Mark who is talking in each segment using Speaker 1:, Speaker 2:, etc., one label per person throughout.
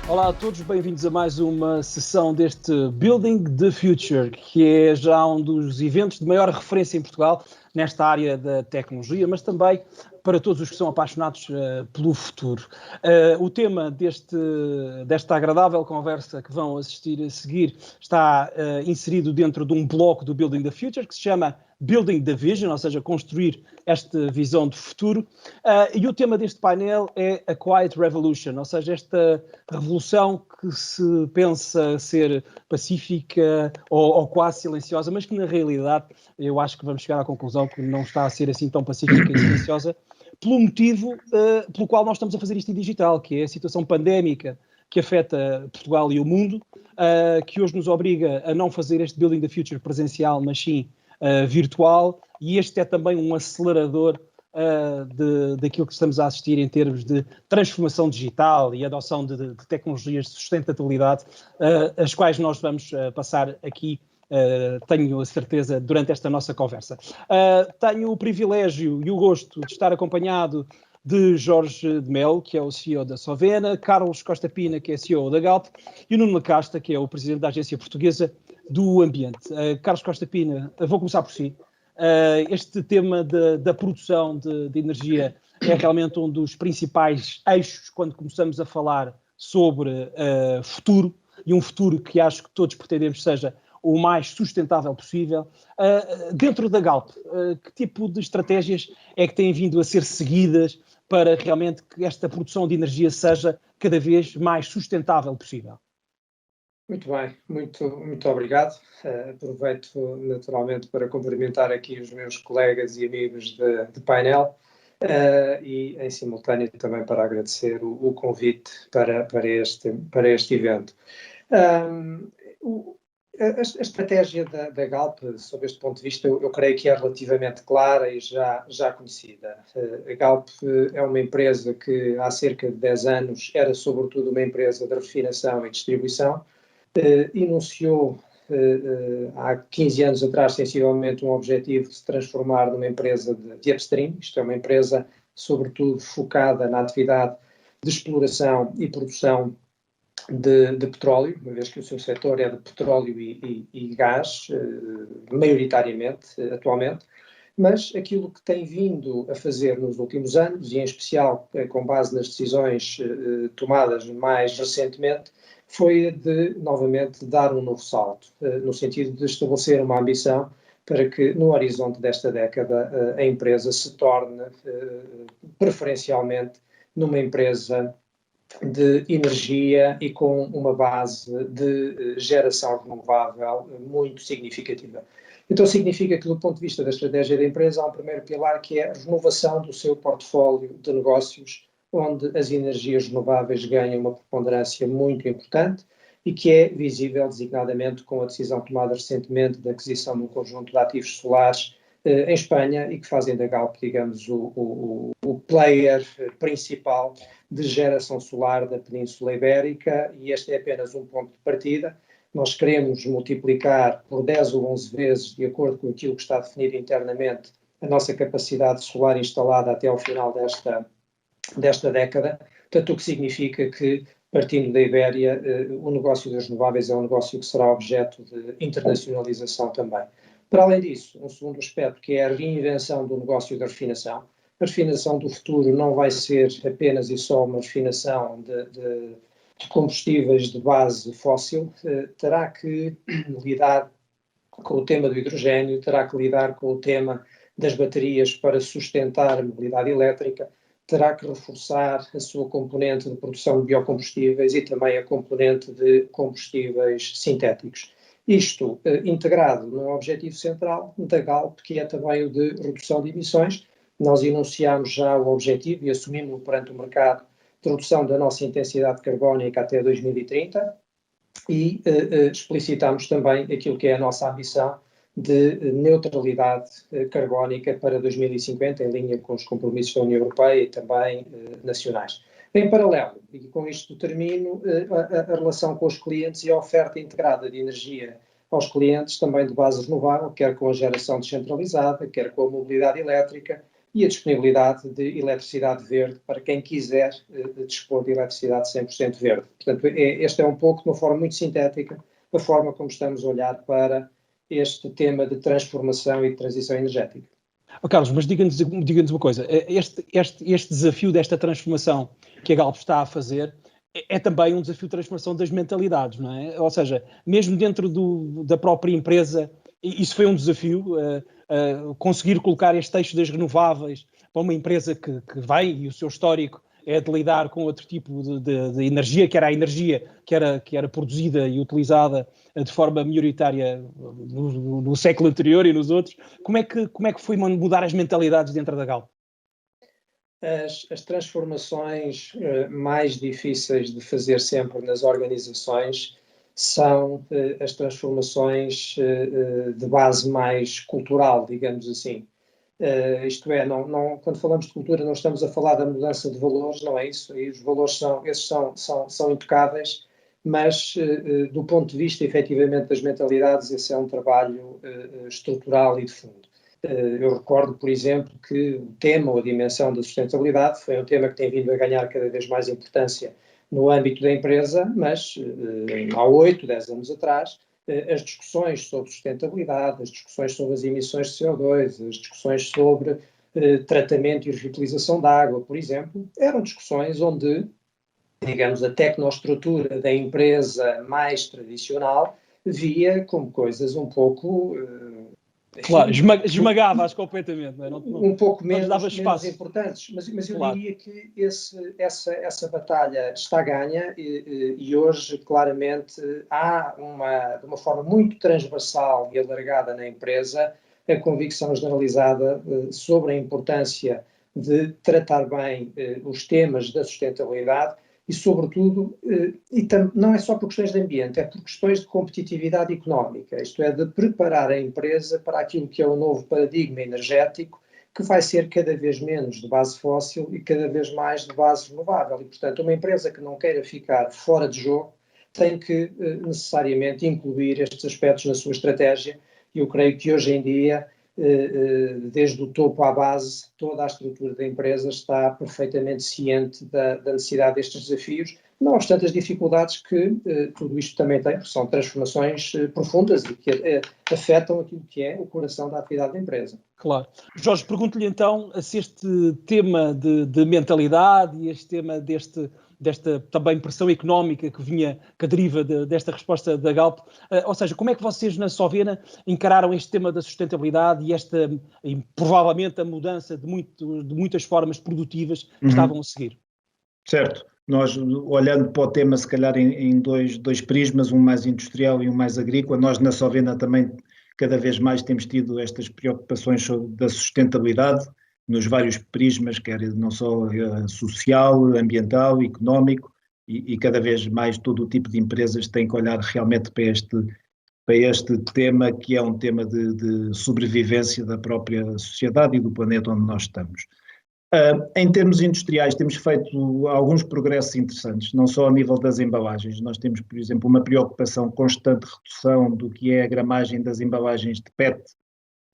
Speaker 1: Olá a todos, bem-vindos a mais uma sessão deste Building the Future, que é já um dos eventos de maior referência em Portugal nesta área da tecnologia, mas também para todos os que são apaixonados pelo futuro. O tema desta agradável conversa que vão assistir a seguir está inserido dentro de um bloco do Building the Future, que se chama Building the Vision, ou seja, construir esta visão de futuro. E o tema deste painel é a Quiet Revolution, ou seja, esta revolução que se pensa ser pacífica ou quase silenciosa, mas que na realidade eu acho que vamos chegar à conclusão que não está a ser assim tão pacífica e silenciosa, pelo motivo pelo qual nós estamos a fazer isto em digital, que é a situação pandémica que afeta Portugal e o mundo, que hoje nos obriga a não fazer este Building the Future presencial, mas sim virtual, e este é também um acelerador daquilo que estamos a assistir em termos de transformação digital e adoção de tecnologias de sustentabilidade, as quais nós vamos passar aqui, tenho a certeza, durante esta nossa conversa. Tenho o privilégio e o gosto de estar acompanhado de Jorge de Melo, que é o CEO da Sovena, Carlos Costa Pina, que é CEO da Galp, e o Nuno Lacasta, que é o presidente da Agência Portuguesa do Ambiente. Carlos Costa Pina, vou começar por si. Este tema da produção de energia é realmente um dos principais eixos quando começamos a falar sobre futuro, e um futuro que acho que todos pretendemos seja o mais sustentável possível. Dentro da Galp, que tipo de estratégias é que têm vindo a ser seguidas para realmente que esta produção de energia seja cada vez mais sustentável possível?
Speaker 2: Muito bem, muito obrigado. Aproveito naturalmente para cumprimentar aqui os meus colegas e amigos de painel e em simultâneo também para agradecer o convite para este evento. A estratégia da Galp, sob este ponto de vista, eu creio que é relativamente clara e já conhecida. A Galp é uma empresa que há cerca de 10 anos era sobretudo uma empresa de refinação e distribuição. Enunciou há 15 anos atrás, sensivelmente, um objetivo de se transformar numa empresa de upstream. Isto é uma empresa, sobretudo, focada na atividade de exploração e produção de petróleo, uma vez que o seu setor é de petróleo e gás, maioritariamente, atualmente. Mas aquilo que tem vindo a fazer nos últimos anos, e em especial com base nas decisões tomadas mais recentemente, foi de, novamente, dar um novo salto, no sentido de estabelecer uma ambição para que, no horizonte desta década, a empresa se torne, preferencialmente, numa empresa de energia e com uma base de geração renovável muito significativa. Então significa que, do ponto de vista da estratégia da empresa, há um primeiro pilar que é a renovação do seu portfólio de negócios, onde as energias renováveis ganham uma preponderância muito importante e que é visível designadamente com a decisão tomada recentemente da aquisição de um conjunto de ativos solares em Espanha e que fazem da Galp, digamos, o player principal de geração solar da Península Ibérica, e este é apenas um ponto de partida. Nós queremos multiplicar por 10 ou 11 vezes, de acordo com aquilo que está definido internamente, a nossa capacidade solar instalada até ao final desta década. Portanto, o que significa que, partindo da Ibéria, o negócio das renováveis é um negócio que será objeto de internacionalização também. Para além disso, um segundo aspecto, que é a reinvenção do negócio da refinação. A refinação do futuro não vai ser apenas e só uma refinação de combustíveis de base fóssil, terá que lidar com o tema do hidrogênio, terá que lidar com o tema das baterias para sustentar a mobilidade elétrica, terá que reforçar a sua componente de produção de biocombustíveis e também a componente de combustíveis sintéticos. Isto integrado num objetivo central da Galp, que é também o de redução de emissões. Nós enunciámos já o objetivo e assumimos-lo perante o mercado de redução da nossa intensidade carbónica até 2030 e explicitámos também aquilo que é a nossa ambição de neutralidade carbónica para 2050, em linha com os compromissos da União Europeia e também nacionais. Em paralelo, e com isto termino, a relação com os clientes e a oferta integrada de energia aos clientes também de base renovável, quer com a geração descentralizada, quer com a mobilidade elétrica, e a disponibilidade de eletricidade verde para quem quiser dispor de eletricidade 100% verde. Portanto, esta é um pouco, de uma forma muito sintética, a forma como estamos a olhar para este tema de transformação e de transição energética.
Speaker 1: Carlos, mas diga-nos uma coisa, este desafio desta transformação que a Galp está a fazer é também um desafio de transformação das mentalidades, não é? Ou seja, mesmo dentro da própria empresa, isso foi um desafio, conseguir colocar este eixo das renováveis para uma empresa que vem, e o seu histórico é de lidar com outro tipo de energia, que era a energia que era produzida e utilizada de forma maioritária no século anterior e nos outros. Como é que foi mudar as mentalidades dentro da Galp?
Speaker 2: As transformações mais difíceis de fazer sempre nas organizações são as transformações de base mais cultural, digamos assim. Isto é, quando falamos de cultura não estamos a falar da mudança de valores, não é isso, e os valores são intocáveis, mas do ponto de vista efetivamente das mentalidades, esse é um trabalho estrutural e de fundo. Eu recordo, por exemplo, que o tema ou a dimensão da sustentabilidade foi um tema que tem vindo a ganhar cada vez mais importância no âmbito da empresa, mas há 8, 10 anos atrás, as discussões sobre sustentabilidade, as discussões sobre as emissões de CO2, as discussões sobre tratamento e reutilização da água, por exemplo, eram discussões onde, digamos, a tecnoestrutura da empresa mais tradicional via como coisas um pouco...
Speaker 1: Claro, esmagava-as completamente. Não é?
Speaker 2: Um pouco menos importantes, mas eu diria que essa batalha está ganha e hoje claramente há de uma forma muito transversal e alargada na empresa a convicção generalizada sobre a importância de tratar bem os temas da sustentabilidade e, sobretudo, não é só por questões de ambiente, é por questões de competitividade económica, isto é, de preparar a empresa para aquilo que é o novo paradigma energético, que vai ser cada vez menos de base fóssil e cada vez mais de base renovável. E, portanto, uma empresa que não queira ficar fora de jogo tem que necessariamente incluir estes aspectos na sua estratégia, e eu creio que hoje em dia, desde o topo à base, toda a estrutura da empresa está perfeitamente ciente da necessidade destes desafios, não obstante as dificuldades que tudo isto também tem, porque são transformações profundas e que afetam aquilo que é o coração da atividade da empresa.
Speaker 1: Claro. Jorge, pergunto-lhe então se este tema de mentalidade e este tema desta também pressão económica que deriva desta resposta da Galp, ou seja, como é que vocês na Sovena encararam este tema da sustentabilidade e provavelmente a mudança de muitas formas produtivas que estavam a seguir?
Speaker 3: Certo. Nós, olhando para o tema, se calhar em dois prismas, um mais industrial e um mais agrícola, nós na Sovena também cada vez mais temos tido estas preocupações da sustentabilidade nos vários prismas, quer não só social, ambiental, económico, e cada vez mais todo o tipo de empresas têm que olhar realmente para este tema, que é um tema de sobrevivência da própria sociedade e do planeta onde nós estamos. Em termos industriais, temos feito alguns progressos interessantes, não só a nível das embalagens. Nós temos, por exemplo, uma preocupação constante de redução do que é a gramagem das embalagens de PET,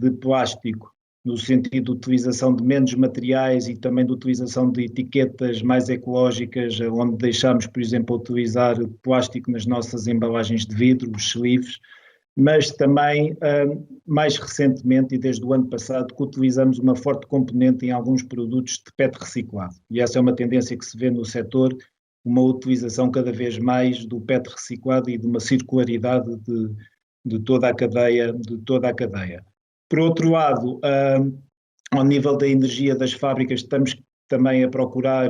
Speaker 3: de plástico, no sentido de utilização de menos materiais e também de utilização de etiquetas mais ecológicas, onde deixamos, por exemplo, utilizar plástico nas nossas embalagens de vidro, os sleeves, mas também, mais recentemente e desde o ano passado, que utilizamos uma forte componente em alguns produtos de PET reciclado. E essa é uma tendência que se vê no setor, uma utilização cada vez mais do PET reciclado e de uma circularidade de toda a cadeia. Por outro lado, ao nível da energia das fábricas, estamos também a procurar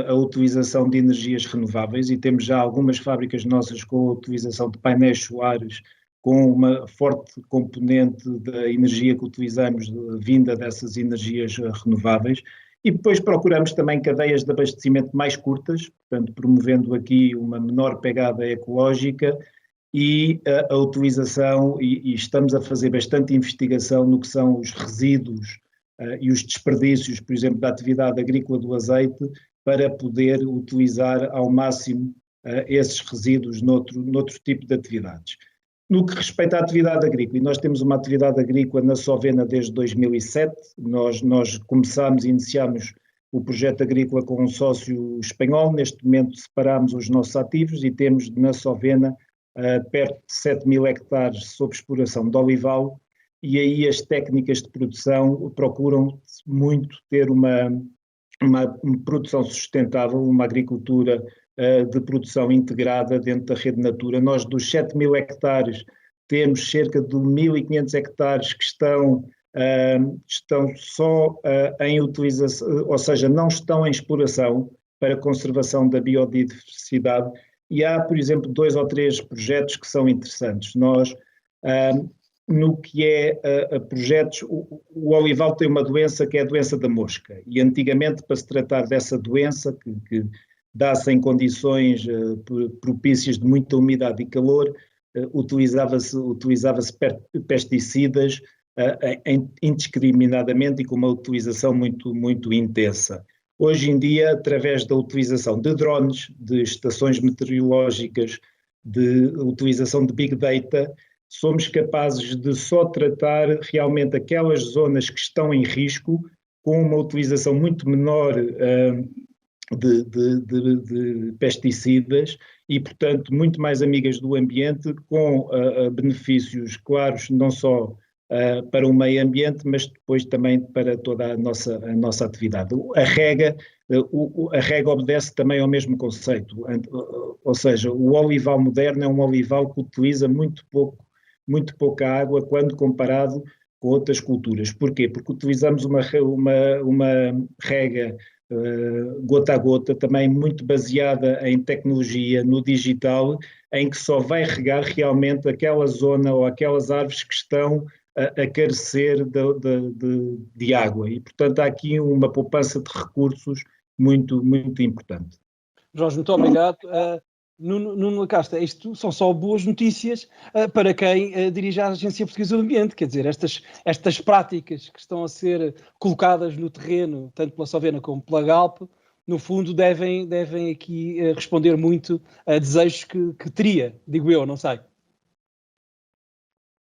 Speaker 3: a utilização de energias renováveis e temos já algumas fábricas nossas com a utilização de painéis solares, com uma forte componente da energia que utilizamos vinda dessas energias renováveis, e depois procuramos também cadeias de abastecimento mais curtas, portanto promovendo aqui uma menor pegada ecológica e a utilização, e estamos a fazer bastante investigação no que são os resíduos e os desperdícios, por exemplo, da atividade agrícola do azeite, para poder utilizar ao máximo esses resíduos noutro tipo de atividades. No que respeita à atividade agrícola, e nós temos uma atividade agrícola na Sovena desde 2007, nós iniciámos o projeto agrícola com um sócio espanhol, neste momento separámos os nossos ativos e temos na Sovena perto de 7.000 hectares sob exploração de olival, e aí as técnicas de produção procuram muito ter uma produção sustentável, uma agricultura de produção integrada dentro da rede Natura. Nós dos 7.000 hectares temos cerca de 1.500 hectares que estão só em utilização, ou seja, não estão em exploração para conservação da biodiversidade, e há, por exemplo, 2 ou 3 projetos que são interessantes. Nós, no que é projetos, o olival tem uma doença que é a doença da mosca, e antigamente, para se tratar dessa doença, que dá-se em condições propícias de muita umidade e calor, utilizava-se pesticidas indiscriminadamente e com uma utilização muito, muito intensa. Hoje em dia, através da utilização de drones, de estações meteorológicas, de utilização de Big Data, somos capazes de só tratar realmente aquelas zonas que estão em risco com uma utilização muito menor de pesticidas e, portanto, muito mais amigas do ambiente, com benefícios claros, não só para o meio ambiente, mas depois também para toda a nossa atividade. A rega obedece também ao mesmo conceito, ou seja, o olival moderno é um olival que utiliza muito pouca água quando comparado com outras culturas. Porquê? Porque utilizamos uma rega gota a gota, também muito baseada em tecnologia, no digital, em que só vai regar realmente aquela zona ou aquelas árvores que estão a carecer de água, e portanto há aqui uma poupança de recursos muito, muito importante.
Speaker 1: Jorge, muito obrigado. Nuno Lacasta, isto são só boas notícias para quem dirige a Agência Portuguesa do Ambiente, quer dizer, estas práticas que estão a ser colocadas no terreno, tanto pela Sovena como pela Galp, no fundo devem aqui responder muito a desejos que teria, digo eu, não sei.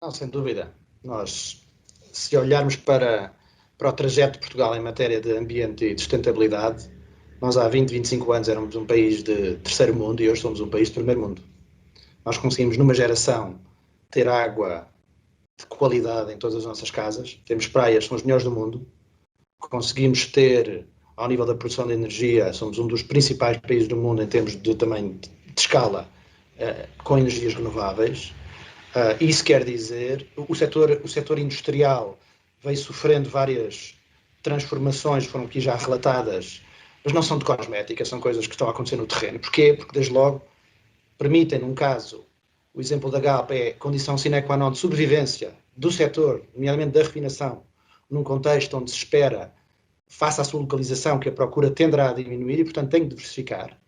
Speaker 4: Não, sem dúvida. Nós, se olharmos para o trajeto de Portugal em matéria de ambiente e de sustentabilidade, nós há 20, 25 anos éramos um país de terceiro mundo e hoje somos um país de primeiro mundo. Nós conseguimos, numa geração, ter água de qualidade em todas as nossas casas, temos praias, são as melhores do mundo, conseguimos ter, ao nível da produção de energia, somos um dos principais países do mundo em termos de tamanho de escala, com energias renováveis. Isso quer dizer, o setor industrial veio sofrendo várias transformações, foram aqui já relatadas, mas não são de cosmética, são coisas que estão a acontecer no terreno. Porquê? Porque, desde logo, permitem, num caso, o exemplo da Galp é condição sine qua non de sobrevivência do setor, nomeadamente da refinação, num contexto onde se espera, face à sua localização, que a procura tenderá a diminuir e, portanto, tem que diversificar.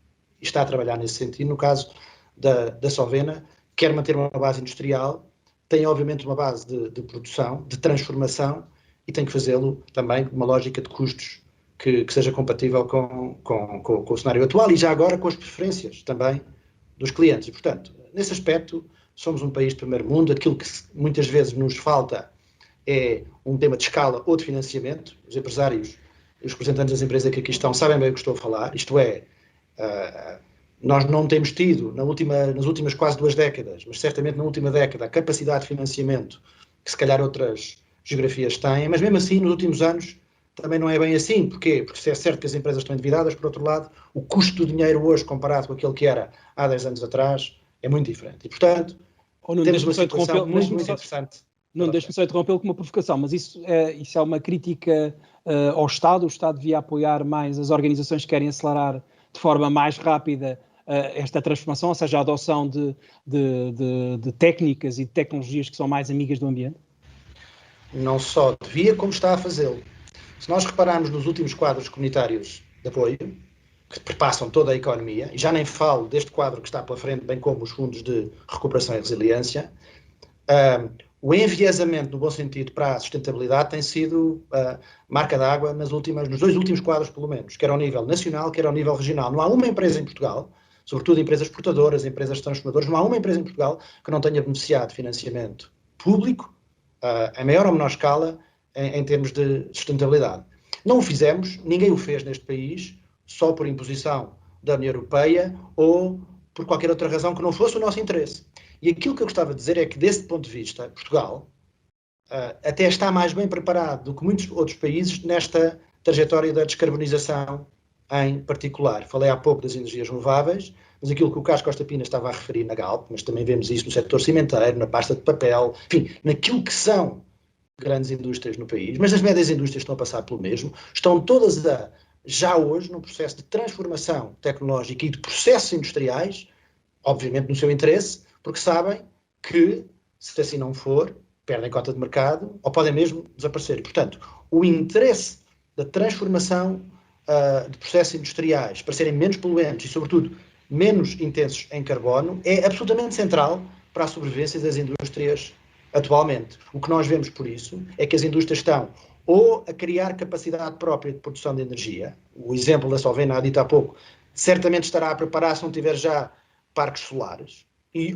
Speaker 4: E está a trabalhar nesse sentido. No caso da Sovena, quer manter uma base industrial, tem, obviamente, uma base de produção, de transformação, e tem que fazê-lo também com uma lógica de custos que seja compatível com o cenário atual e já agora com as preferências também dos clientes. E, portanto, nesse aspecto, somos um país de primeiro mundo. Aquilo que muitas vezes nos falta é um tema de escala ou de financiamento. Os empresários e os representantes das empresas que aqui estão sabem bem o que estou a falar. Isto é, nós não temos tido, nas últimas quase 2 décadas, mas certamente na última década, a capacidade de financiamento que se calhar outras geografias têm, mas mesmo assim, nos últimos anos, também não é bem assim. Porquê? Porque se é certo que as empresas estão endividadas, por outro lado, o custo do dinheiro hoje, comparado com aquilo que era há 10 anos atrás, é muito diferente. E, portanto, temos uma situação muito interessante.
Speaker 1: Não, deixe-me só interrompê-lo com uma provocação, mas isso é uma crítica ao Estado. O Estado devia apoiar mais as organizações que querem acelerar de forma mais rápida esta transformação, ou seja, a adoção de técnicas e de tecnologias que são mais amigas do ambiente?
Speaker 4: Não só devia, como está a fazê-lo. Se nós repararmos nos últimos quadros comunitários de apoio, que perpassam toda a economia, e já nem falo deste quadro que está pela frente, bem como os fundos de recuperação e resiliência, o enviesamento, no bom sentido, para a sustentabilidade tem sido marca d'água nos 2 últimos quadros, pelo menos, quer ao nível nacional, quer ao nível regional. Não há uma empresa em Portugal, sobretudo empresas exportadoras, empresas transformadoras. Não há uma empresa em Portugal que não tenha beneficiado de financiamento público, em maior ou menor escala, em termos de sustentabilidade. Não o fizemos, ninguém o fez neste país, só por imposição da União Europeia ou por qualquer outra razão que não fosse o nosso interesse. E aquilo que eu gostava de dizer é que, desse ponto de vista, Portugal até está mais bem preparado do que muitos outros países nesta trajetória da descarbonização em particular. Falei há pouco das energias renováveis, mas aquilo que o Carlos Costa Pina estava a referir na Galp, mas também vemos isso no setor cimenteiro, na pasta de papel, enfim, naquilo que são grandes indústrias no país, mas as médias indústrias estão a passar pelo mesmo, estão todas já hoje num processo de transformação tecnológica e de processos industriais, obviamente no seu interesse, porque sabem que, se assim não for, perdem cota de mercado ou podem mesmo desaparecer. E, portanto, o interesse da transformação de processos industriais para serem menos poluentes e, sobretudo, menos intensos em carbono é absolutamente central para a sobrevivência das indústrias atualmente. O que nós vemos por isso é que as indústrias estão ou a criar capacidade própria de produção de energia, o exemplo da Solvena, dito há pouco, certamente estará a preparar se não tiver já parques solares,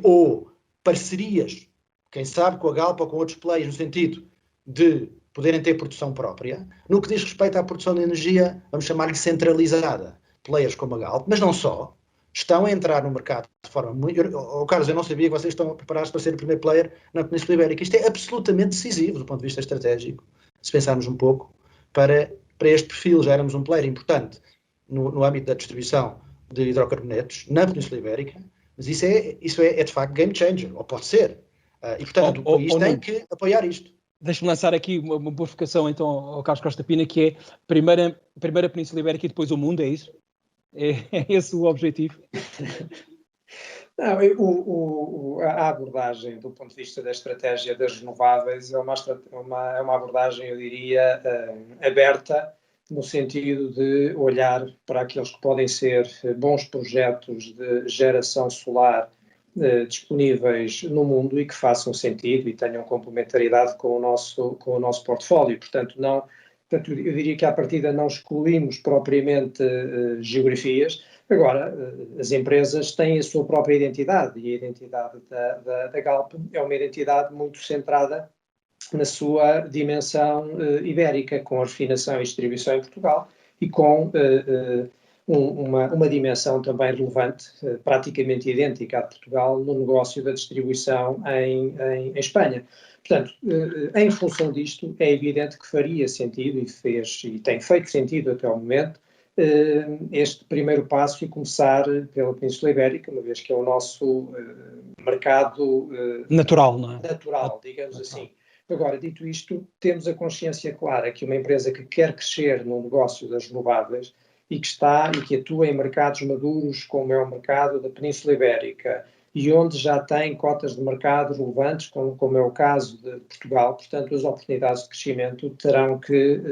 Speaker 4: ou parcerias, quem sabe com a Galp ou com outros players, no sentido de poderem ter produção própria. No que diz respeito à produção de energia, vamos chamar-lhe centralizada, players como a Galp, mas não só, estão a entrar no mercado de forma muito... Carlos, eu não sabia que vocês estão preparados para ser o primeiro player na Península Ibérica. Isto é absolutamente decisivo do ponto de vista estratégico, se pensarmos um pouco, para este perfil. Já éramos um player importante no âmbito da distribuição de hidrocarbonetos na Península Ibérica, mas isso é de facto game changer, ou pode ser. E, portanto, o país tem que apoiar isto.
Speaker 1: Deixa-me lançar aqui uma provocação então ao Carlos Costa Pina, que é primeira Península Ibérica e depois o mundo, é isso? É esse o objetivo?
Speaker 2: Não, a abordagem do ponto de vista da estratégia das renováveis é uma abordagem, eu diria, aberta, no sentido de olhar para aqueles que podem ser bons projetos de geração solar disponíveis no mundo e que façam sentido e tenham complementaridade com o nosso portfólio. Portanto, eu diria que à partida não excluímos propriamente geografias. Agora, as empresas têm a sua própria identidade e a identidade da Galp é uma identidade muito centrada na sua dimensão ibérica, com a refinação e distribuição em Portugal e com uma dimensão também relevante, praticamente idêntica à de Portugal, no negócio da distribuição em Espanha. Portanto, em função disto, é evidente que faria sentido e tem feito sentido até ao momento este primeiro passo e começar pela Península Ibérica, uma vez que é o nosso mercado
Speaker 1: natural, não é?
Speaker 2: Natural, digamos assim. Agora, dito isto, temos a consciência clara que uma empresa que quer crescer no negócio das renováveis e que atua em mercados maduros, como é o mercado da Península Ibérica, e onde já tem cotas de mercado relevantes, como é o caso de Portugal, portanto, as oportunidades de crescimento terão que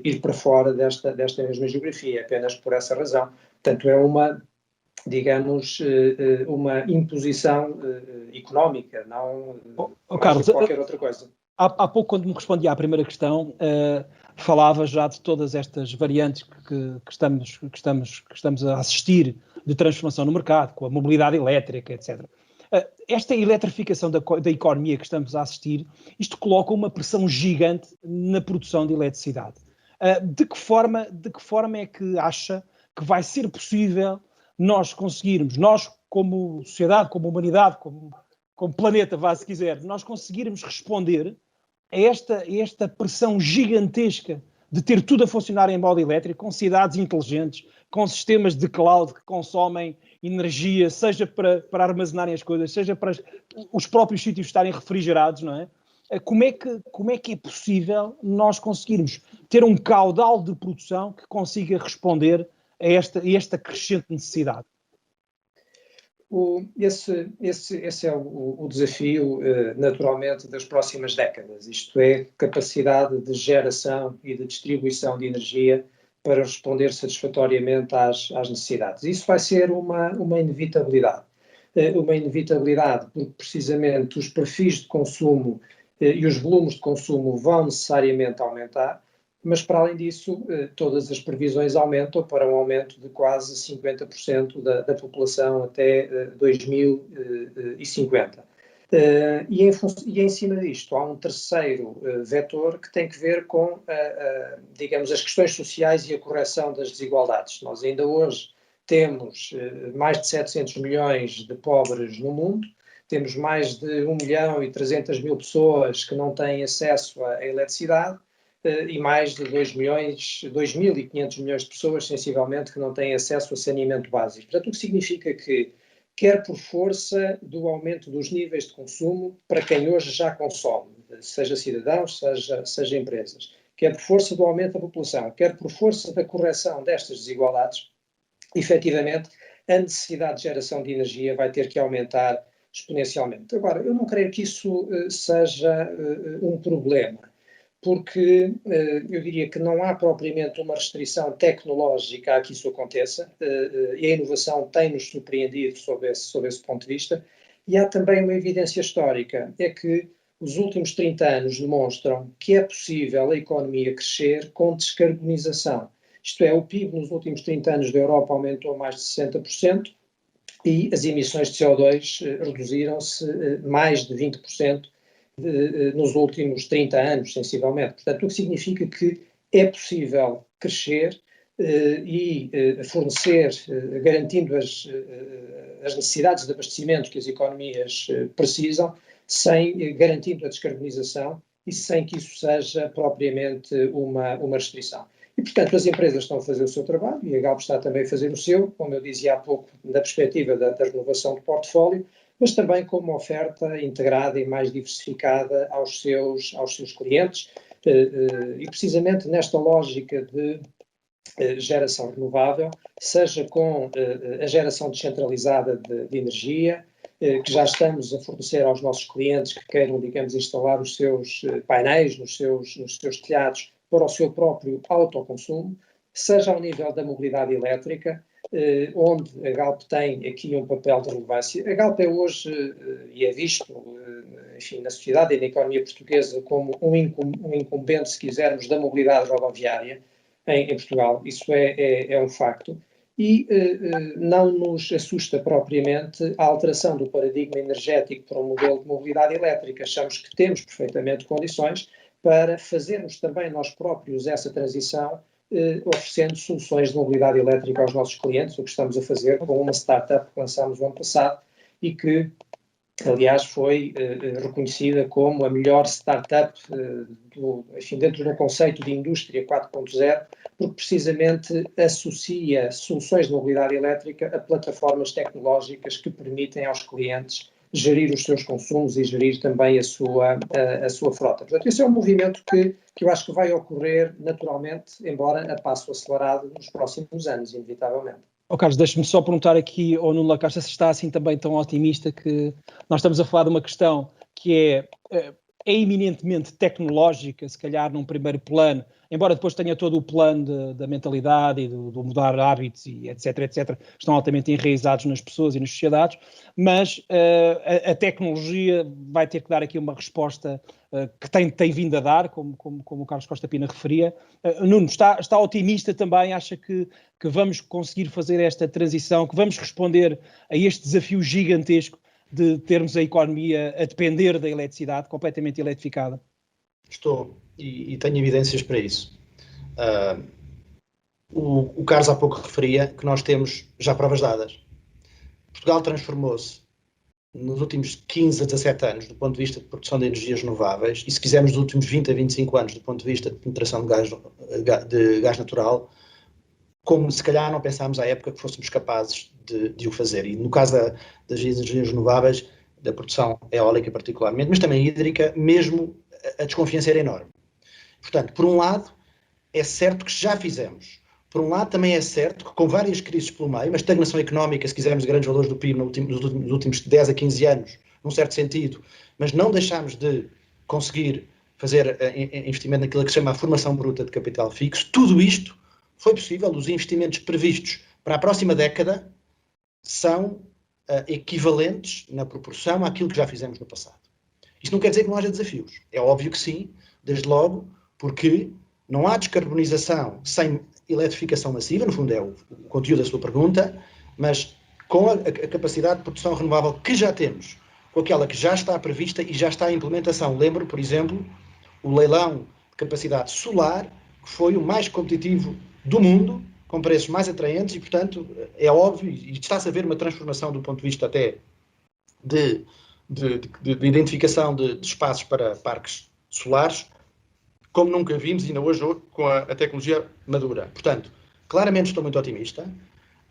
Speaker 2: ir para fora desta mesma geografia, apenas por essa razão. Portanto, é uma imposição económica, não
Speaker 1: Carlos,
Speaker 2: qualquer outra coisa.
Speaker 1: Há pouco, quando me respondia à primeira questão, falava já de todas estas variantes que estamos a assistir de transformação no mercado, com a mobilidade elétrica, etc. Esta eletrificação da economia que estamos a assistir, isto coloca uma pressão gigante na produção de eletricidade. De que forma é que acha que vai ser possível nós conseguirmos, nós como sociedade, como humanidade, como planeta, se quiser, nós conseguirmos responder a esta pressão gigantesca de ter tudo a funcionar em modo elétrico, com cidades inteligentes, com sistemas de cloud que consomem energia, seja para armazenarem as coisas, seja para os próprios sítios estarem refrigerados, não é? Como é que é possível nós conseguirmos ter um caudal de produção que consiga responder a esta crescente necessidade?
Speaker 2: Esse é o desafio, naturalmente, das próximas décadas. Isto é, capacidade de geração e de distribuição de energia para responder satisfatoriamente às necessidades. Isso vai ser uma inevitabilidade. Uma inevitabilidade porque, precisamente, os perfis de consumo e os volumes de consumo vão necessariamente aumentar mas para além disso, todas as previsões aumentam para um aumento de quase 50% da população até 2050. E em cima disto há um terceiro vetor que tem que ver com, digamos, as questões sociais e a correção das desigualdades. Nós ainda hoje temos mais de 700 milhões de pobres no mundo, temos mais de 1.300.000 pessoas que não têm acesso à eletricidade e mais de 2.500 milhões de pessoas, sensivelmente, que não têm acesso a saneamento básico. Portanto, o que significa que, quer por força do aumento dos níveis de consumo para quem hoje já consome, seja cidadãos, seja empresas, quer por força do aumento da população, quer por força da correção destas desigualdades, efetivamente, a necessidade de geração de energia vai ter que aumentar exponencialmente. Agora, eu não creio que isso seja um problema, porque eu diria que não há propriamente uma restrição tecnológica a que isso aconteça, e a inovação tem-nos surpreendido sob esse ponto de vista, e há também uma evidência histórica, é que os últimos 30 anos demonstram que é possível a economia crescer com descarbonização. Isto é, o PIB nos últimos 30 anos da Europa aumentou mais de 60% e as emissões de CO2 reduziram-se mais de 20% nos últimos 30 anos, sensivelmente. Portanto, o que significa que é possível crescer e fornecer, garantindo as necessidades de abastecimento que as economias precisam, garantindo a descarbonização e sem que isso seja propriamente uma restrição. E, portanto, as empresas estão a fazer o seu trabalho e a Galp está também a fazer o seu, como eu dizia há pouco, na perspectiva da renovação do portfólio, mas também com uma oferta integrada e mais diversificada aos seus clientes, e precisamente nesta lógica de geração renovável, seja com a geração descentralizada de energia, que já estamos a fornecer aos nossos clientes que queiram, digamos, instalar os seus painéis nos seus telhados para o seu próprio autoconsumo, seja ao nível da mobilidade elétrica, onde a Galp tem aqui um papel de relevância. A Galp é hoje, e é visto, enfim, na sociedade e na economia portuguesa, como um incumbente, se quisermos, da mobilidade rodoviária em Portugal. Isso é um facto. E não nos assusta propriamente a alteração do paradigma energético para um modelo de mobilidade elétrica. Achamos que temos perfeitamente condições para fazermos também nós próprios essa transição, oferecendo soluções de mobilidade elétrica aos nossos clientes, o que estamos a fazer com uma startup que lançámos o ano passado e que, aliás, foi reconhecida como a melhor startup dentro de um conceito de indústria 4.0, porque precisamente associa soluções de mobilidade elétrica a plataformas tecnológicas que permitem aos clientes gerir os seus consumos e gerir também a sua frota. Portanto, esse é um movimento que eu acho que vai ocorrer naturalmente, embora a passo acelerado nos próximos anos, inevitavelmente.
Speaker 1: Carlos, deixe-me só perguntar aqui ao Nuno Lacosta se está assim também tão otimista, que nós estamos a falar de uma questão que é eminentemente tecnológica, se calhar num primeiro plano, embora depois tenha todo o plano da mentalidade e do mudar hábitos e etc, estão altamente enraizados nas pessoas e nas sociedades, mas a tecnologia vai ter que dar aqui uma resposta que tem vindo a dar, como o Carlos Costa Pina referia. Nuno, está otimista também? Acha que vamos conseguir fazer esta transição, que vamos responder a este desafio gigantesco de termos a economia a depender da eletricidade, completamente eletrificada?
Speaker 4: Estou, e tenho evidências para isso. O Carlos há pouco referia que nós temos já provas dadas. Portugal transformou-se nos últimos 15 a 17 anos do ponto de vista de produção de energias renováveis e, se quisermos, dos últimos 20 a 25 anos do ponto de vista de penetração de gás natural, como se calhar não pensámos à época que fôssemos capazes de o fazer. E no caso das energias renováveis, da produção eólica particularmente, mas também hídrica, mesmo a desconfiança era enorme. Portanto, por um lado, é certo que já fizemos. Por um lado, também é certo que com várias crises pelo meio, uma estagnação económica, se quisermos, grandes valores do PIB nos últimos 10 a 15 anos, num certo sentido, mas não deixámos de conseguir fazer investimento naquilo que se chama a formação bruta de capital fixo. Tudo isto foi possível. Os investimentos previstos para a próxima década são equivalentes na proporção àquilo que já fizemos no passado. Isto não quer dizer que não haja desafios. É óbvio que sim, desde logo, porque não há descarbonização sem eletrificação massiva, no fundo é o conteúdo da sua pergunta, mas com a capacidade de produção renovável que já temos, com aquela que já está prevista e já está em implementação. Lembro, por exemplo, o leilão de capacidade solar, que foi o mais competitivo do mundo, com preços mais atraentes e, portanto, é óbvio, e está-se a ver uma transformação do ponto de vista até de identificação de espaços para parques solares, como nunca vimos, ainda hoje com a tecnologia madura. Portanto, claramente estou muito otimista.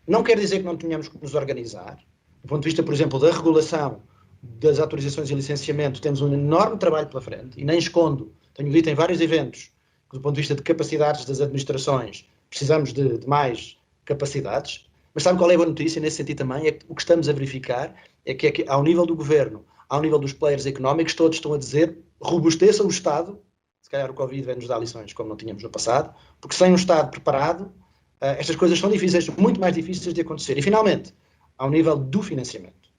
Speaker 4: Não quer dizer que não tenhamos que nos organizar. Do ponto de vista, por exemplo, da regulação das autorizações e licenciamento, temos um enorme trabalho pela frente, e nem escondo, tenho dito em vários eventos, que do ponto de vista de capacidades das administrações, precisamos de mais capacidades. Mas sabe qual é a boa notícia nesse sentido também? É que o que estamos a verificar é que ao nível do governo, ao nível dos players económicos, todos estão a dizer robusteça o Estado. Se calhar o Covid vai nos dar lições como não tínhamos no passado, porque sem um Estado preparado, estas coisas são difíceis, muito mais difíceis de acontecer. E finalmente, ao nível do financiamento.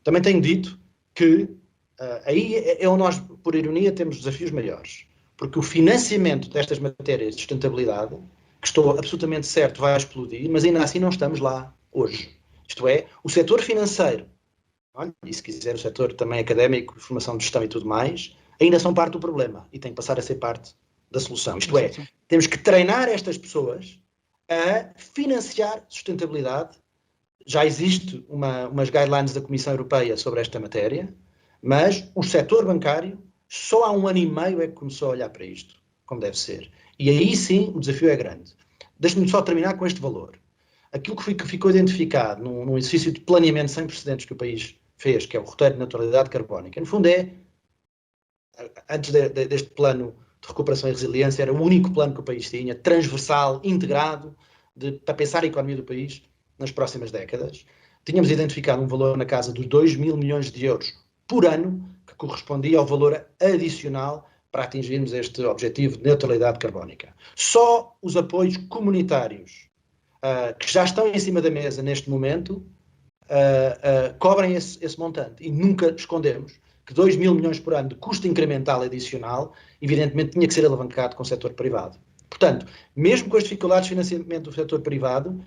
Speaker 4: Também tenho dito que aí é onde nós, por ironia, temos desafios maiores. Porque o financiamento destas matérias de sustentabilidade, que estou absolutamente certo vai explodir, mas ainda assim não estamos lá hoje. Isto é, o setor financeiro, e se quiser o setor também académico, formação de gestão e tudo mais, ainda são parte do problema e têm que passar a ser parte da solução. Isto é, temos que treinar estas pessoas a financiar sustentabilidade. Já existe umas guidelines da Comissão Europeia sobre esta matéria, mas o setor bancário só há 1 ano e meio é que começou a olhar para isto, como deve ser. E aí sim o desafio é grande. Deixe-me só terminar com este valor. Aquilo que ficou identificado num exercício de planeamento sem precedentes que o país fez, que é o roteiro de neutralidade carbónica, no fundo antes deste plano de recuperação e resiliência, era o único plano que o país tinha, transversal, integrado, para pensar a economia do país nas próximas décadas. Tínhamos identificado um valor na casa dos 2 mil milhões de euros por ano, que correspondia ao valor adicional para atingirmos este objetivo de neutralidade carbónica. Só os apoios comunitários que já estão em cima da mesa neste momento cobrem esse montante. E nunca escondemos que 2 mil milhões por ano de custo incremental adicional, evidentemente, tinha que ser alavancado com o setor privado. Portanto, mesmo com as dificuldades de financiamento do setor privado,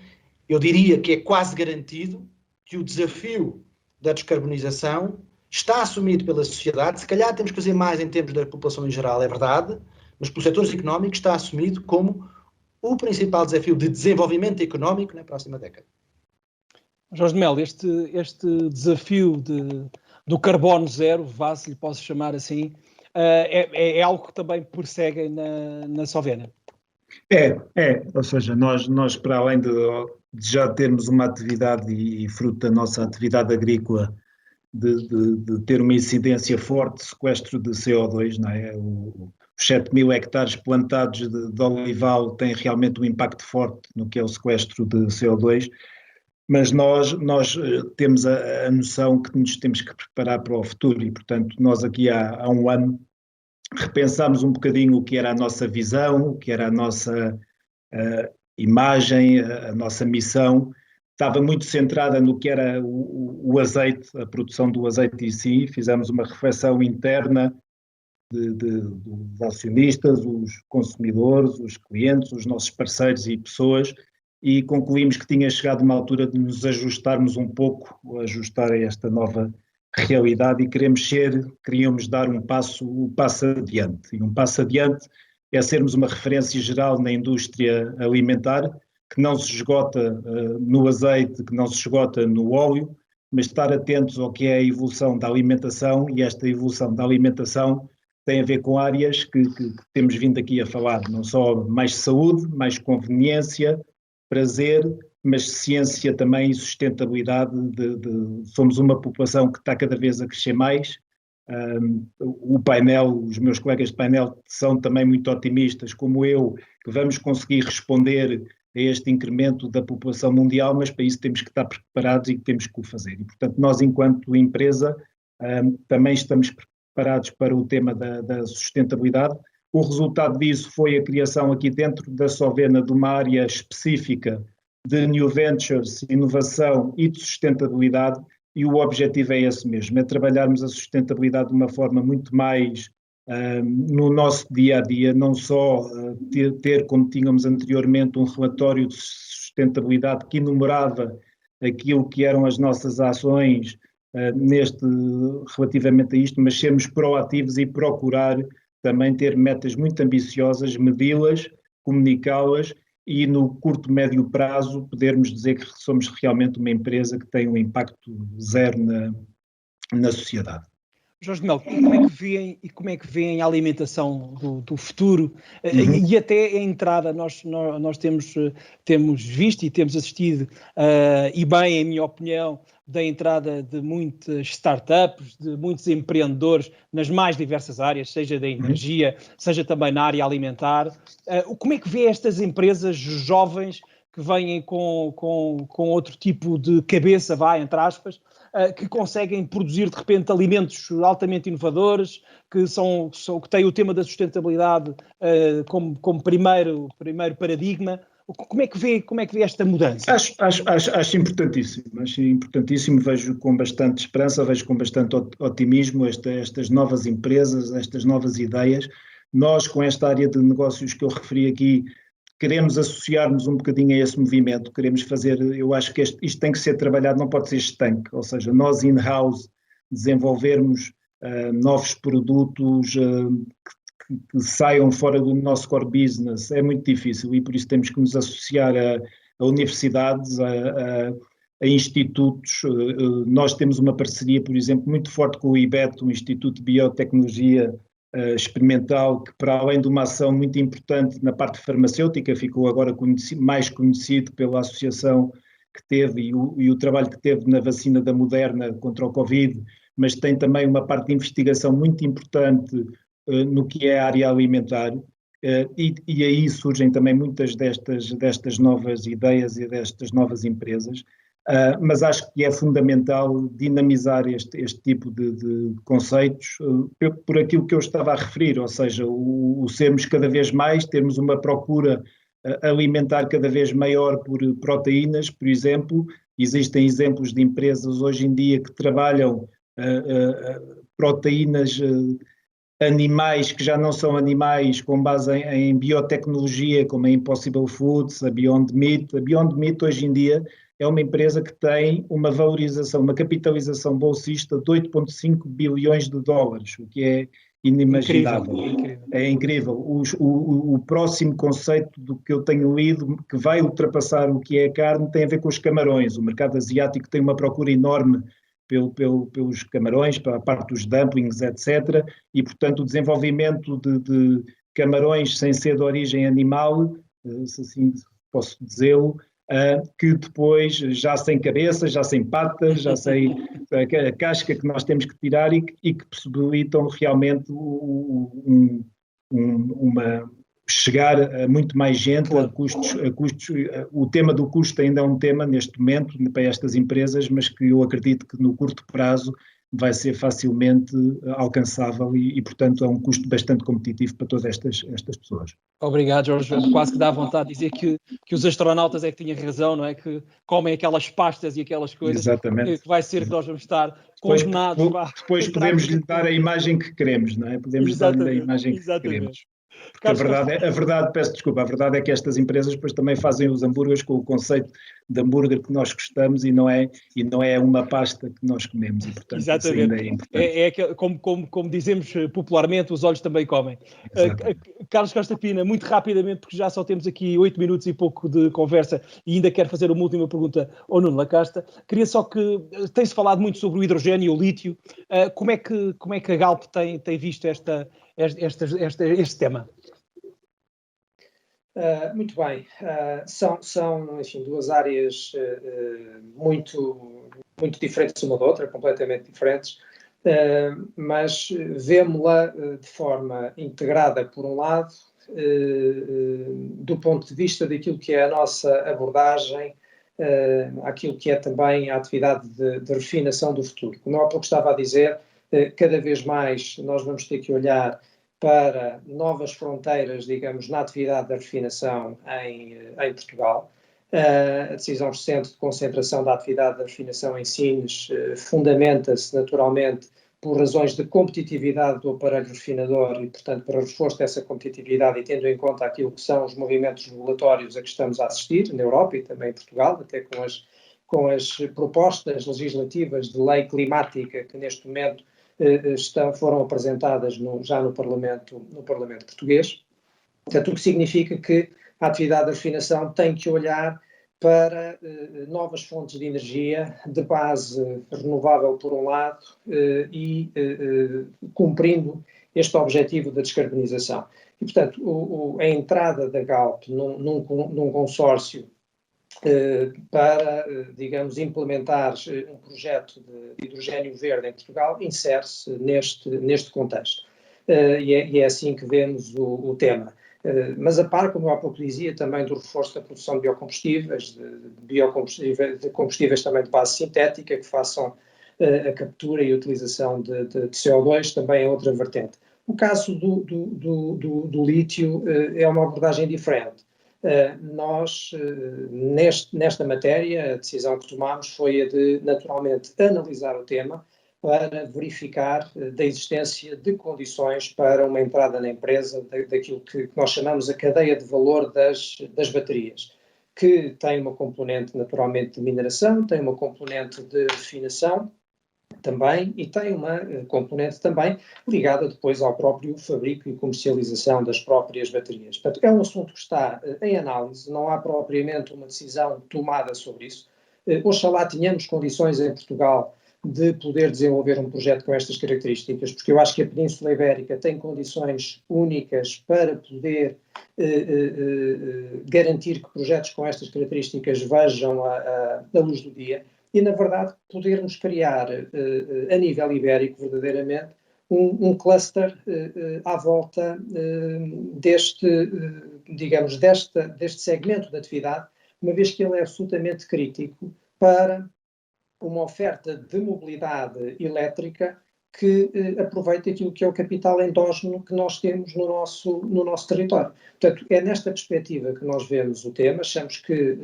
Speaker 4: eu diria que é quase garantido que o desafio da descarbonização está assumido pela sociedade. Se calhar temos que fazer mais em termos da população em geral, é verdade, mas pelos setores económicos está assumido como o principal desafio de desenvolvimento económico na próxima década.
Speaker 1: Jorge de Melo, este desafio do carbono zero, se lhe posso chamar assim, é algo que também perseguem na Sovena?
Speaker 3: Ou seja, nós para além de já termos uma atividade e fruto da nossa atividade agrícola de ter uma incidência forte de sequestro de CO2, não é? Os 7 mil hectares plantados de olival têm realmente um impacto forte no que é o sequestro de CO2, mas nós temos a noção que nos temos que preparar para o futuro e, portanto, nós aqui há 1 ano repensámos um bocadinho o que era a nossa visão, o que era a nossa imagem, a nossa missão. Estava muito centrada no que era o azeite, a produção do azeite em si. Fizemos uma reflexão interna dos acionistas, os consumidores, os clientes, os nossos parceiros e pessoas, e concluímos que tinha chegado uma altura de nos ajustarmos um pouco, ajustar a esta nova realidade, e queríamos dar um passo adiante. E um passo adiante é sermos uma referência geral na indústria alimentar, que não se esgota no azeite, que não se esgota no óleo, mas estar atentos ao que é a evolução da alimentação, e esta evolução da alimentação tem a ver com áreas que temos vindo aqui a falar, não só mais saúde, mais conveniência, prazer, mas ciência também e sustentabilidade. Somos uma população que está cada vez a crescer mais. O painel, os meus colegas de painel são também muito otimistas, como eu, que vamos conseguir responder a este incremento da população mundial, mas para isso temos que estar preparados e temos que o fazer. E, portanto, nós, enquanto empresa, também estamos preparados para o tema da sustentabilidade. O resultado disso foi a criação aqui dentro da Sovena de uma área específica de New Ventures, inovação e de sustentabilidade, e o objetivo é esse mesmo, é trabalharmos a sustentabilidade de uma forma muito mais no nosso dia-a-dia, não só ter, como tínhamos anteriormente, um relatório de sustentabilidade que enumerava aquilo que eram as nossas ações relativamente a isto, mas sermos proativos e procurar também ter metas muito ambiciosas, medi-las, comunicá-las e no curto, médio prazo podermos dizer que somos realmente uma empresa que tem um impacto zero na sociedade.
Speaker 1: Jorge de Melo, e como é que veem a alimentação do futuro? E até a entrada, nós temos visto e temos assistido, e bem, em minha opinião, da entrada de muitas startups, de muitos empreendedores nas mais diversas áreas, seja da energia, seja também na área alimentar. Como é que vê estas empresas jovens que vêm com outro tipo de cabeça, entre aspas, que conseguem produzir de repente alimentos altamente inovadores, que têm o tema da sustentabilidade como primeiro paradigma? Como é que vê esta mudança?
Speaker 3: Acho importantíssimo, vejo com bastante esperança, vejo com bastante otimismo estas novas empresas, estas novas ideias. Nós, com esta área de negócios que eu referi aqui, queremos associar-nos um bocadinho a esse movimento, queremos fazer, eu acho que isto tem que ser trabalhado, não pode ser estanque, ou seja, nós in-house desenvolvermos novos produtos que saiam fora do nosso core business é muito difícil e por isso temos que nos associar a universidades, a institutos. Nós temos uma parceria, por exemplo, muito forte com o IBET, o Instituto de Biotecnologia Experimental, que para além de uma ação muito importante na parte farmacêutica, ficou agora mais conhecido pela associação que teve e o trabalho que teve na vacina da Moderna contra o Covid, mas tem também uma parte de investigação muito importante no que é a área alimentar, e aí surgem também muitas destas novas ideias e destas novas empresas. Mas acho que é fundamental dinamizar este tipo de conceitos por aquilo que eu estava a referir, ou seja, o sermos cada vez mais, termos uma procura alimentar cada vez maior por proteínas, por exemplo. Existem exemplos de empresas hoje em dia que trabalham proteínas animais que já não são animais com base em biotecnologia, como a Impossible Foods, a Beyond Meat. A Beyond Meat hoje em dia é uma empresa que tem uma valorização, uma capitalização bolsista de 8,5 bilhões de dólares, o que é inimaginável.
Speaker 1: Incrível.
Speaker 3: É incrível. O próximo conceito do que eu tenho lido, que vai ultrapassar o que é a carne, tem a ver com os camarões. O mercado asiático tem uma procura enorme pelos camarões, para a parte dos dumplings, etc. E, portanto, o desenvolvimento de camarões sem ser de origem animal, se assim posso dizê-lo, que depois, já sem cabeça, já sem patas, já sem a casca que nós temos que tirar e que possibilitam realmente chegar a muito mais gente, claro. a custos. O tema do custo ainda é um tema neste momento para estas empresas, mas que eu acredito que no curto prazo vai ser facilmente alcançável e portanto, é um custo bastante competitivo para todas estas pessoas.
Speaker 1: Obrigado, Jorge. Quase que dá vontade de dizer que os astronautas é que tinham razão, não é? Que comem aquelas pastas e aquelas coisas.
Speaker 3: Exatamente.
Speaker 1: Que vai ser que nós vamos estar condenados.
Speaker 3: Depois podemos lhe dar a imagem que queremos, não é? Podemos dar-lhe a imagem que queremos. Porque a verdade, peço desculpa, a verdade é que estas empresas depois também fazem os hambúrgueres com o conceito de hambúrguer que nós gostamos e não é uma pasta que nós comemos e portanto
Speaker 1: exatamente.
Speaker 3: Isso ainda é importante.
Speaker 1: Como dizemos popularmente, os olhos também comem. Carlos Costa Pina, muito rapidamente, porque já só temos aqui 8 minutos e pouco de conversa e ainda quero fazer uma última pergunta ao Nuno Lacasta. Queria só que, tem-se falado muito sobre o hidrogênio e o lítio, como é que a Galp tem visto este tema?
Speaker 2: Muito bem. São enfim, duas áreas muito diferentes uma da outra, completamente diferentes, mas vemo-la de forma integrada, por um lado, do ponto de vista daquilo que é a nossa abordagem, aquilo que é também a atividade de refinação do futuro. Como eu há pouco estava a dizer, cada vez mais nós vamos ter que olhar para novas fronteiras, digamos, na atividade da refinação em Portugal. A decisão recente de concentração da atividade da refinação em Sines fundamenta-se naturalmente por razões de competitividade do aparelho refinador e, portanto, para reforço dessa competitividade e tendo em conta aquilo que são os movimentos regulatórios a que estamos a assistir na Europa e também em Portugal, até com as propostas legislativas de lei climática que neste momento foram apresentadas já no Parlamento português. Portanto, o que significa que a atividade de refinação tem que olhar para novas fontes de energia de base renovável por um lado e cumprindo este objetivo da descarbonização. E, portanto, a entrada da Galp num consórcio para, digamos, implementar um projeto de hidrogênio verde em Portugal insere-se neste contexto. E é assim que vemos o tema. Mas a par, como eu há pouco dizia, também do reforço da produção de biocombustíveis, de combustíveis também de base sintética, que façam a captura e a utilização de CO2, também é outra vertente. O caso do lítio é uma abordagem diferente. Nós, nesta matéria, a decisão que tomámos foi a de, naturalmente, analisar o tema para verificar da existência de condições para uma entrada na empresa daquilo que nós chamamos a cadeia de valor das baterias, que tem uma componente, naturalmente, de mineração, tem uma componente de refinação também e tem uma componente também ligada depois ao próprio fabrico e comercialização das próprias baterias. Portanto, é um assunto que está em análise, não há propriamente uma decisão tomada sobre isso. Oxalá tenhamos condições em Portugal de poder desenvolver um projeto com estas características, porque eu acho que a Península Ibérica tem condições únicas para poder garantir que projetos com estas características vejam a luz do dia e, na verdade, podermos criar a nível ibérico, verdadeiramente, um cluster à volta deste segmento de atividade, uma vez que ele é absolutamente crítico para uma oferta de mobilidade elétrica que aproveite aquilo que é o capital endógeno que nós temos no nosso território. Portanto, é nesta perspectiva que nós vemos o tema, achamos que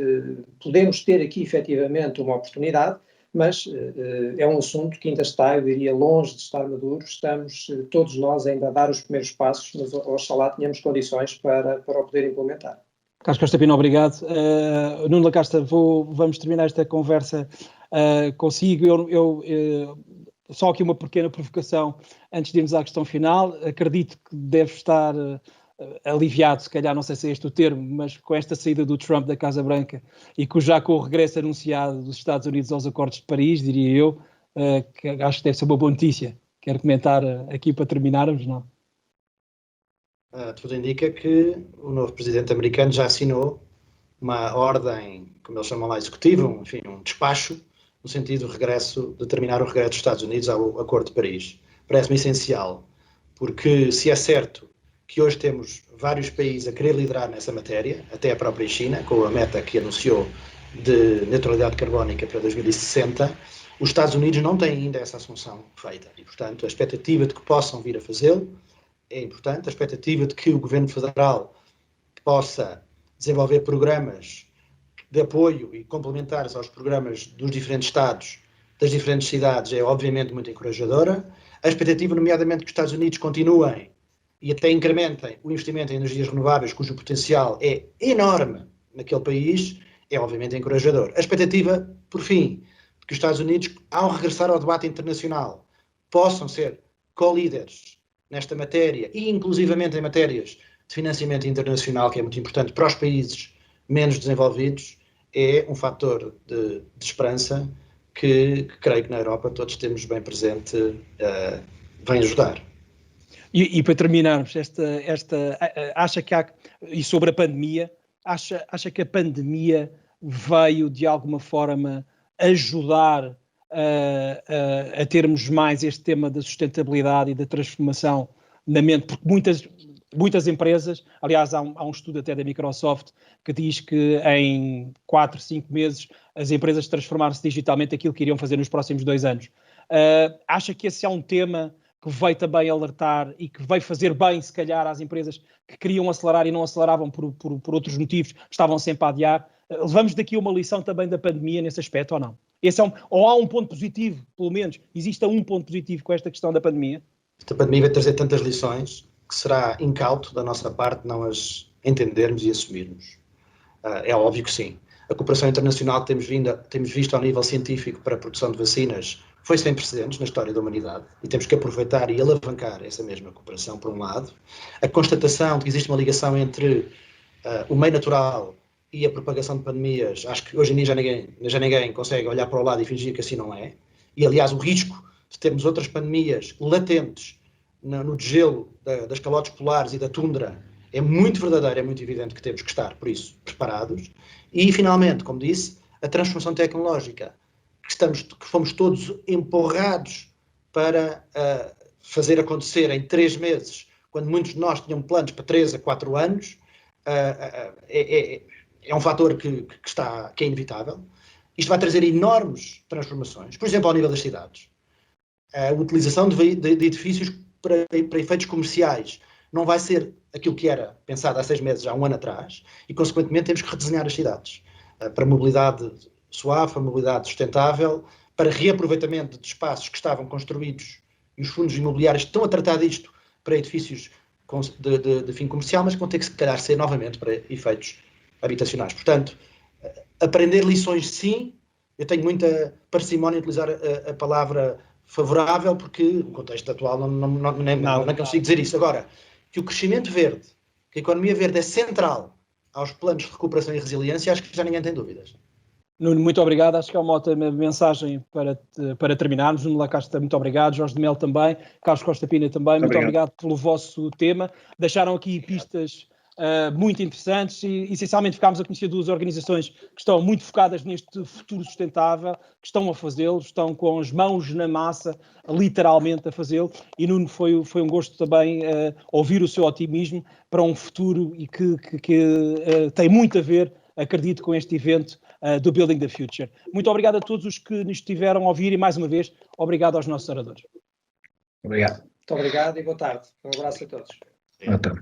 Speaker 2: podemos ter aqui efetivamente uma oportunidade, mas é um assunto que ainda está, eu diria, longe de estar maduro, estamos todos nós ainda a dar os primeiros passos, mas oxalá tenhamos condições para o poder implementar.
Speaker 1: Carlos Costa Pinto, obrigado. Nuno Lacosta, vamos terminar esta conversa consigo. Só aqui uma pequena provocação antes de irmos à questão final. Acredito que deve estar aliviado, se calhar, não sei se é este o termo, mas com esta saída do Trump da Casa Branca e já com o regresso anunciado dos Estados Unidos aos Acordos de Paris, diria eu, que acho que deve ser uma boa notícia. Quero comentar aqui para terminarmos, não?
Speaker 4: Tudo indica que o novo presidente americano já assinou uma ordem, como eles chamam lá, executiva, um despacho, no sentido de terminar o regresso dos Estados Unidos ao Acordo de Paris. Parece-me essencial, porque se é certo que hoje temos vários países a querer liderar nessa matéria, até a própria China, com a meta que anunciou de neutralidade carbónica para 2060, os Estados Unidos não têm ainda essa assunção feita. E, portanto, a expectativa de que possam vir a fazê-lo é importante, a expectativa de que o Governo Federal possa desenvolver programas de apoio e complementares aos programas dos diferentes Estados, das diferentes cidades, é obviamente muito encorajadora. A expectativa, nomeadamente, que os Estados Unidos continuem e até incrementem o investimento em energias renováveis, cujo potencial é enorme naquele país, é obviamente encorajador. A expectativa, por fim, de que os Estados Unidos, ao regressar ao debate internacional, possam ser co-líderes nesta matéria e inclusivamente em matérias de financiamento internacional, que é muito importante para os países menos desenvolvidos, é um fator de esperança que creio que na Europa todos temos bem presente, vem ajudar.
Speaker 1: E para terminarmos, acha que há, e sobre a pandemia, acha que a pandemia veio de alguma forma ajudar a termos mais este tema da sustentabilidade e da transformação na mente, porque muitas empresas, aliás há um estudo até da Microsoft que diz que em 4, 5 meses as empresas transformaram-se digitalmente aquilo que iriam fazer nos próximos 2 anos. Acha que esse é um tema que veio também alertar e que veio fazer bem, se calhar, às empresas que queriam acelerar e não aceleravam por outros motivos, estavam sempre a adiar? Levamos daqui uma lição também da pandemia nesse aspecto ou não? Esse ou há um ponto positivo, pelo menos, existe um ponto positivo com esta questão da pandemia?
Speaker 4: Esta pandemia vai trazer tantas lições que será incauto da nossa parte não as entendermos e assumirmos. É óbvio que sim. A cooperação internacional que temos visto ao nível científico para a produção de vacinas foi sem precedentes na história da humanidade e temos que aproveitar e alavancar essa mesma cooperação, por um lado. A constatação de que existe uma ligação entre o meio natural e a propagação de pandemias, acho que hoje em dia já ninguém consegue olhar para o lado e fingir que assim não é. E, aliás, o risco de termos outras pandemias latentes no degelo das calotes polares e da tundra é muito verdadeiro, é muito evidente que temos que estar, por isso, preparados. E, finalmente, como disse, a transformação tecnológica, que fomos todos empurrados para fazer acontecer em 3 meses, quando muitos de nós tinham planos para 3 a 4 anos, é um fator que é inevitável. Isto vai trazer enormes transformações, por exemplo, ao nível das cidades. A utilização de edifícios para efeitos comerciais não vai ser aquilo que era pensado há 6 meses, há 1 ano atrás, e, consequentemente, temos que redesenhar as cidades para mobilidade suave, para mobilidade sustentável, para reaproveitamento de espaços que estavam construídos, e os fundos imobiliários estão a tratar disto para edifícios de fim comercial, mas que vão ter que, se calhar, ser novamente para efeitos habitacionais. Portanto, aprender lições, sim. Eu tenho muita parcimónia em utilizar a palavra favorável, porque no contexto atual não consigo dizer isso. Agora, que o crescimento verde, que a economia verde é central aos planos de recuperação e resiliência, acho que já ninguém tem dúvidas.
Speaker 1: Nuno, muito obrigado. Acho que é uma ótima mensagem para terminarmos. Nuno Lacasta, muito obrigado. Jorge de Mel também. Carlos Costa Pina também. Muito obrigado pelo vosso tema. Deixaram aqui pistas muito interessantes e, essencialmente, ficámos a conhecer 2 organizações que estão muito focadas neste futuro sustentável, que estão a fazê-lo, estão com as mãos na massa, literalmente a fazê-lo. E, Nuno, foi um gosto também ouvir o seu otimismo para um futuro e que tem muito a ver, acredito, com este evento do Building the Future. Muito obrigado a todos os que nos estiveram a ouvir e, mais uma vez, obrigado aos nossos oradores.
Speaker 3: Obrigado.
Speaker 2: Muito obrigado e boa tarde. Um abraço a todos.
Speaker 3: Boa tarde.